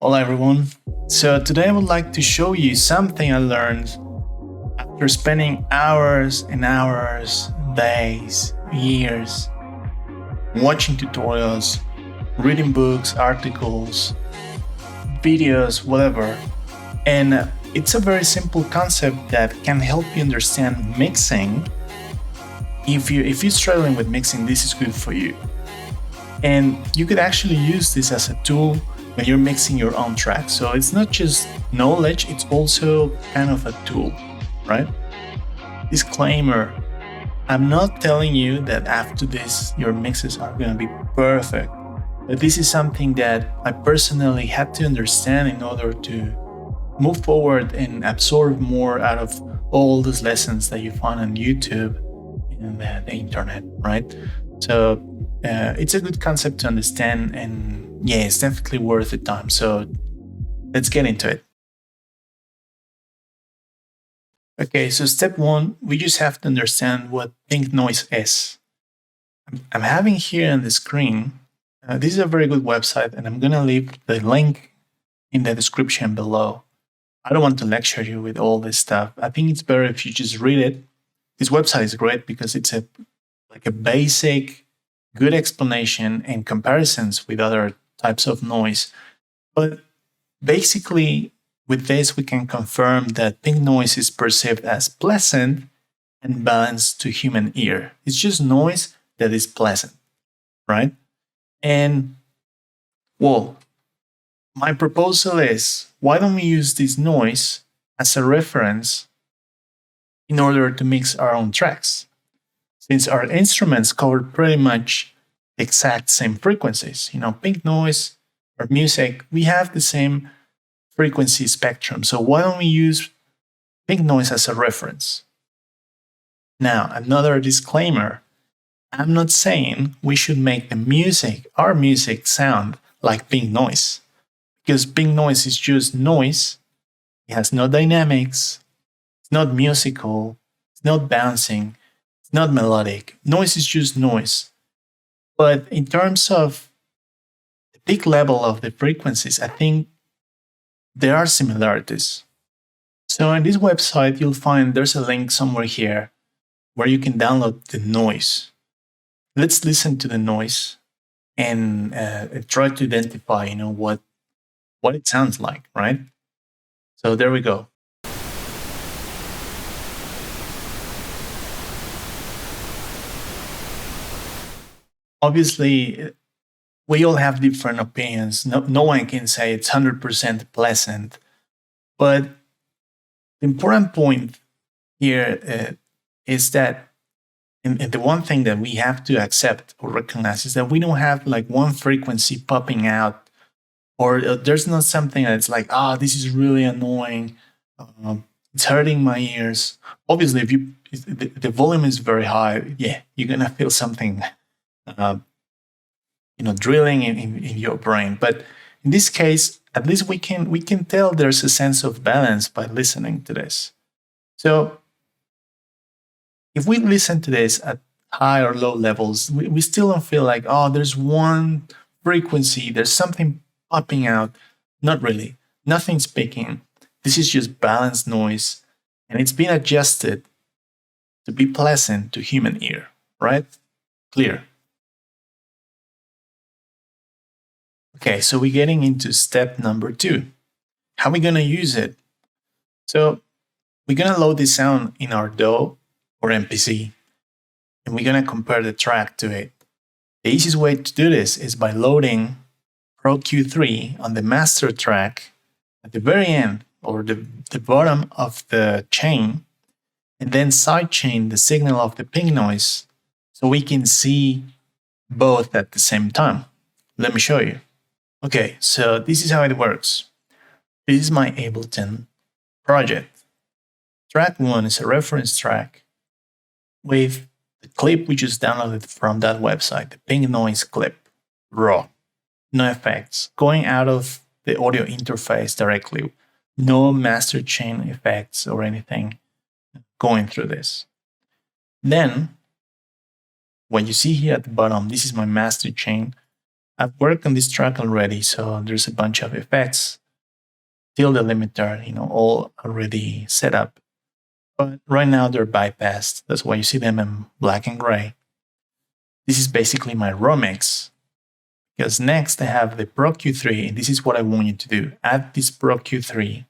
Hola everyone. So today I would like to show you something I learned after spending hours and hours, days, years watching tutorials, reading books, articles, videos, whatever. And it's a very simple concept that can help you understand mixing. If you're struggling with mixing, this is good for you. And you could actually use this as a tool when you're mixing your own track. So it's not just knowledge, it's also kind of a tool, right? Disclaimer, I'm not telling you that after this your mixes are going to be perfect, but this is something that I personally had to understand in order to move forward and absorb more out of all those lessons that you find on YouTube and the internet, right? So it's a good concept to understand, and yeah, it's definitely worth the time. So let's get into it. Okay, so step one, we just have to understand what pink noise is. I'm having here on the screen, this is a very good website, and I'm gonna leave the link in the description below. I don't want to lecture you with all this stuff. I think it's better if you just read it. This website is great because it's a basic, good explanation and comparisons with other types of noise. But basically, with this, we can confirm that pink noise is perceived as pleasant and balanced to human ear. It's just noise that is pleasant, right? And well, my proposal is, why don't we use this noise as a reference in order to mix our own tracks? Since our instruments cover pretty much the exact same frequencies, pink noise or music, we have the same frequency spectrum. So why don't we use pink noise as a reference? Now, another disclaimer. I'm not saying we should make our music sound like pink noise, because pink noise is just noise. It has no dynamics. It's not musical. It's not bouncing. It's not melodic. Noise is just noise. But in terms of the peak level of the frequencies, I think there are similarities. So in this website, you'll find there's a link somewhere here where you can download the noise. Let's listen to the noise and try to identify, what it sounds like, right? So there we go. Obviously, we all have different opinions. No one can say it's 100% pleasant. But the important point here is that, and the one thing that we have to accept or recognize is that we don't have like one frequency popping out, or there's not something that's like, this is really annoying. It's hurting my ears. Obviously, if the volume is very high, yeah, you're gonna feel something drilling in your brain. But in this case, at least we can tell there's a sense of balance by listening to this. So if we listen to this at high or low levels, we still don't feel like, there's one frequency, there's something popping out. Not really. Nothing's peaking. This is just balanced noise, and it's been adjusted to be pleasant to human ear, right? Clear. Okay, so we're getting into step number 2. How are we going to use it? So we're going to load this sound in our DAW or MPC, and we're going to compare the track to it. The easiest way to do this is by loading Pro Q3 on the master track at the very end, or the bottom of the chain, and then sidechain the signal of the pink noise so we can see both at the same time. Let me show you. Okay, so this is how it works. This is my Ableton project. Track 1 is a reference track with the clip we just downloaded from that website, the pink noise clip, raw, no effects, going out of the audio interface directly, no master chain effects or anything going through this. Then, what you see here at the bottom, this is my master chain. I've worked on this track already, so there's a bunch of effects, tilde limiter, all already set up. But right now they're bypassed. That's why you see them in black and gray. This is basically my raw mix. Because next I have the Pro Q3, and this is what I want you to do. Add this Pro Q3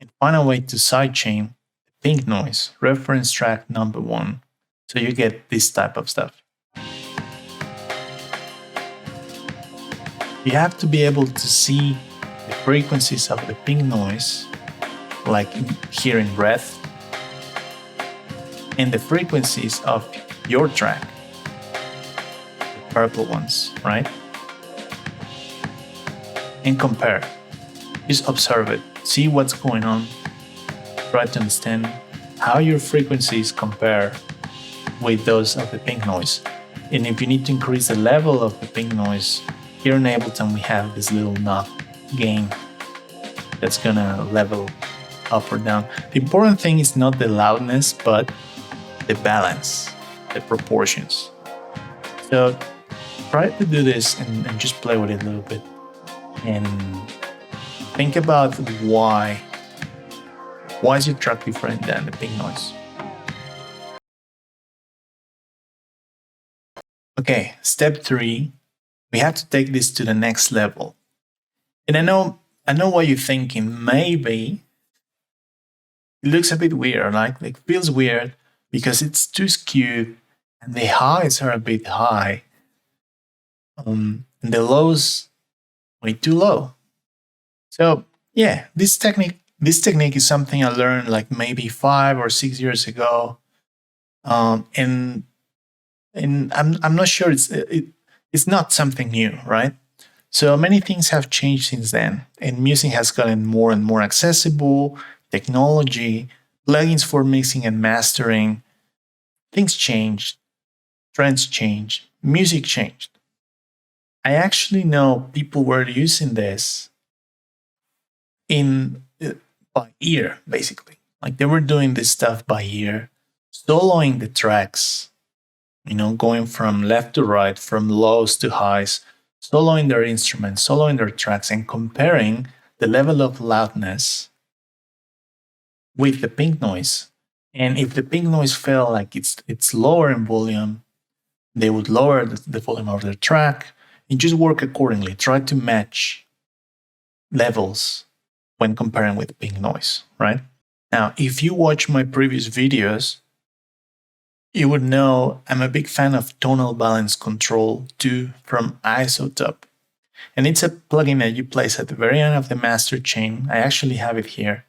and find a way to sidechain the pink noise, reference track number 1. So you get this type of stuff. You have to be able to see the frequencies of the pink noise, like here in red, and the frequencies of your track, the purple ones, right? And compare. Just observe it, see what's going on, try to understand how your frequencies compare with those of the pink noise. And if you need to increase the level of the pink noise, here in Ableton we have this little knob gain that's gonna level up or down. The important thing is not the loudness, but the balance, the proportions. So try to do this and just play with it a little bit and think about why is your track different than the pink noise. Okay, step 3, we have to take this to the next level. And I know what you're thinking. Maybe it looks a bit weird, like feels weird because it's too skewed and the highs are a bit high, and the lows way too low. So yeah, this technique is something I learned like maybe 5 or 6 years ago, and I'm not sure it's not something new, right? So many things have changed since then, and music has gotten more and more accessible. Technology, plugins for mixing and mastering, things changed, trends changed, music changed. I actually know people were using this by ear, basically. Like they were doing this stuff by ear, soloing the tracks, going from left to right, from lows to highs, soloing their instruments, soloing their tracks, and comparing the level of loudness with the pink noise. And if the pink noise felt like it's lower in volume, they would lower the volume of their track and just work accordingly. Try to match levels when comparing with pink noise, right? Now, if you watch my previous videos, you would know I'm a big fan of Tonal Balance Control 2 from Isotope. And it's a plugin that you place at the very end of the master chain. I actually have it here.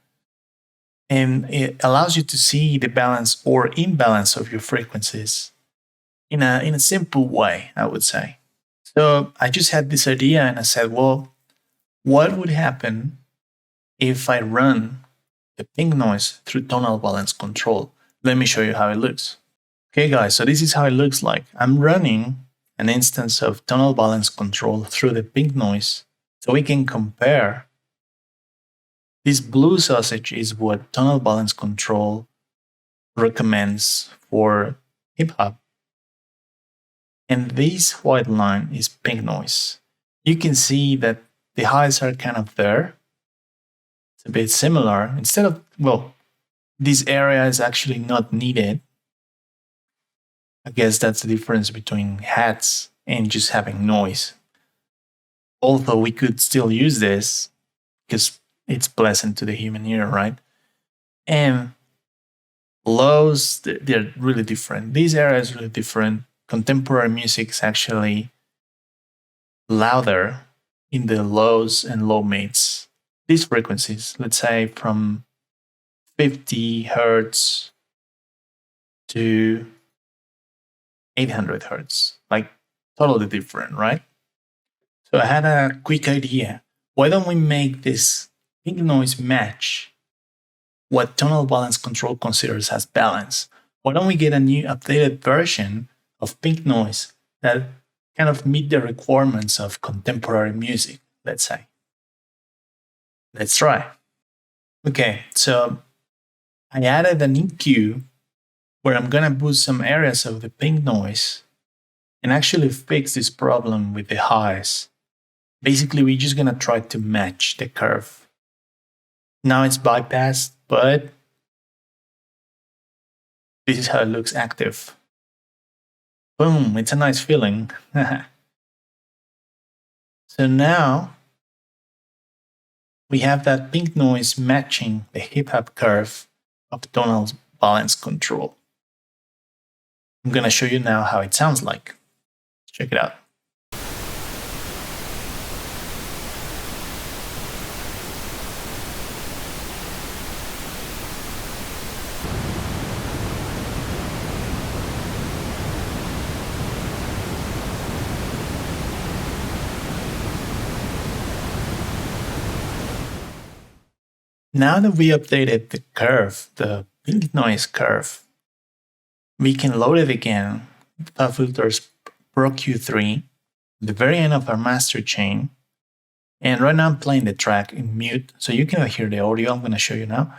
And it allows you to see the balance or imbalance of your frequencies in a simple way, I would say. So I just had this idea and I said, well, what would happen if I run the pink noise through tonal balance control? Let me show you how it looks. Okay, guys, so this is how it looks like. I'm running an instance of tonal balance control through the pink noise so we can compare. This blue sausage is what tonal balance control recommends for hip hop. And this white line is pink noise. You can see that the highs are kind of there. It's a bit similar. Instead of, well, this area is actually not needed. I guess that's the difference between hats and just having noise. Although we could still use this because it's pleasant to the human ear, right? And lows, they're really different. This area is really different. Contemporary music is actually louder in the lows and low mids. These frequencies, let's say from 50 hertz to 800 hertz, like totally different, right? So I had a quick idea. Why don't we make this pink noise match what tonal balance control considers as balance? Why don't we get a new updated version of pink noise that kind of meet the requirements of contemporary music, let's say? Let's try. Okay, so I added an EQ where I'm gonna boost some areas of the pink noise and actually fix this problem with the highs. Basically, we're just gonna try to match the curve. Now it's bypassed, but this is how it looks active. Boom, it's a nice feeling. So now we have that pink noise matching the hip hop curve of tonal balance control. I'm gonna show you now how it sounds like. Check it out. Now that we updated the curve, the pink noise curve, we can load it again, Fabfilter Pro Q3, the very end of our master chain. And right now I'm playing the track in mute, so you cannot hear the audio. I'm going to show you now,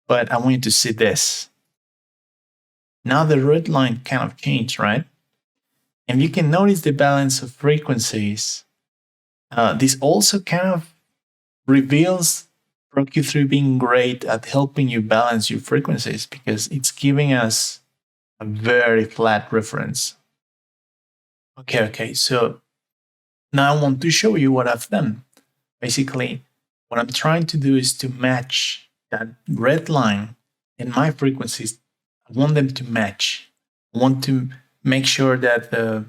but I want you to see this. Now the red line kind of changed, right? And you can notice the balance of frequencies. This also kind of reveals Pro Q3 being great at helping you balance your frequencies because it's giving us a very flat reference. Okay, so now I want to show you what I've done. Basically, what I'm trying to do is to match that red line and my frequencies. I want them to match. I want to make sure that the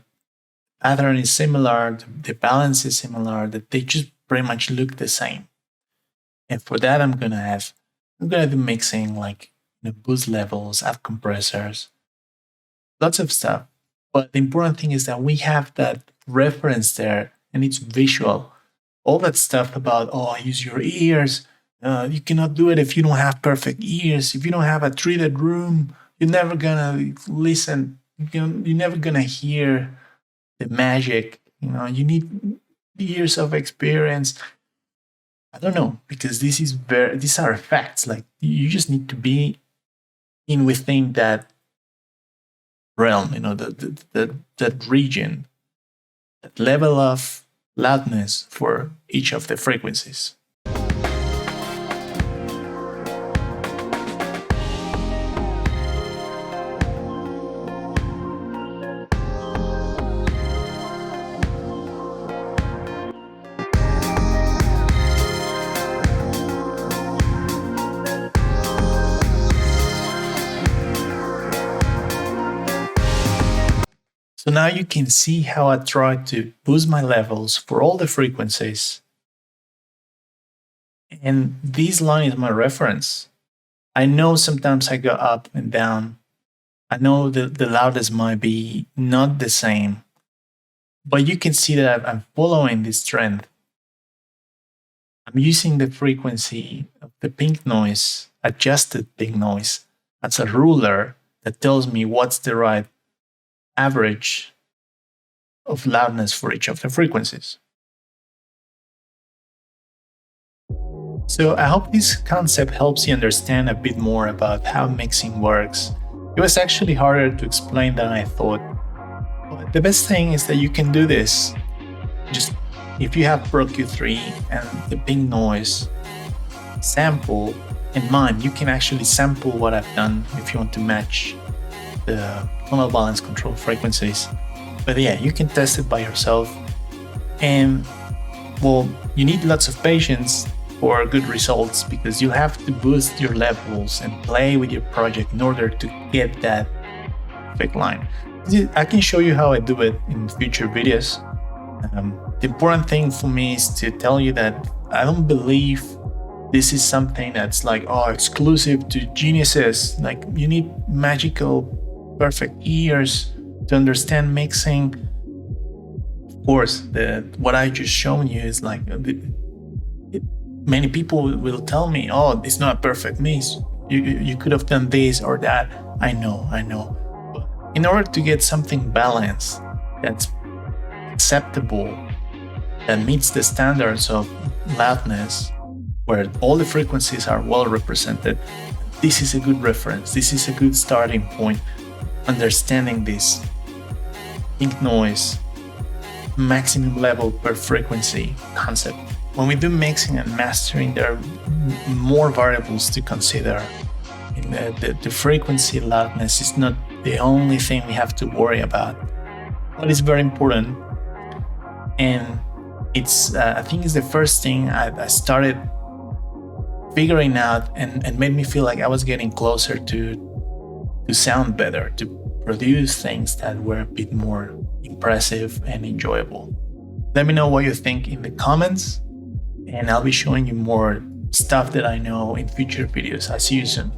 pattern is similar, the balance is similar, that they just pretty much look the same. And for that, I'm gonna do mixing, like boost levels, add compressors, lots of stuff. But the important thing is that we have that reference there, and it's visual. All that stuff about use your ears. You cannot do it if you don't have perfect ears. If you don't have a treated room, you're never gonna listen. You're never gonna hear the magic. You need years of experience. I don't know, because these are facts. Like you just need to be within that realm, that region, that level of loudness for each of the frequencies. So now you can see how I try to boost my levels for all the frequencies. And this line is my reference. I know sometimes I go up and down. I know the loudest might be not the same, but you can see that I'm following this trend. I'm using the frequency of the pink noise, adjusted pink noise, as a ruler that tells me what's the right average of loudness for each of the frequencies. So I hope this concept helps you understand a bit more about how mixing works. It was actually harder to explain than I thought. But the best thing is that you can do this. Just if you have Pro Q3 and the pink noise sample in mind, you can actually sample what I've done if you want to match the tonal balance control frequencies. But yeah, you can test it by yourself. And well, you need lots of patience for good results because you have to boost your levels and play with your project in order to get that perfect line. I can show you how I do it in future videos. The important thing for me is to tell you that I don't believe this is something that's like exclusive to geniuses. Like you need magical, perfect ears to understand mixing. Of course, what I just shown you is like many people will tell me, it's not a perfect mix. You could have done this or that. I know. But in order to get something balanced, that's acceptable, that meets the standards of loudness, where all the frequencies are well represented, this is a good reference. This is a good starting point, understanding this. pink noise, maximum level per frequency concept. When we do mixing and mastering, there are more variables to consider. The frequency loudness is not the only thing we have to worry about, but it's very important. And it's I think it's the first thing I started figuring out and made me feel like I was getting closer to sound better, to produce things that were a bit more impressive and enjoyable. Let me know what you think in the comments, and I'll be showing you more stuff that I know in future videos. I'll see you soon.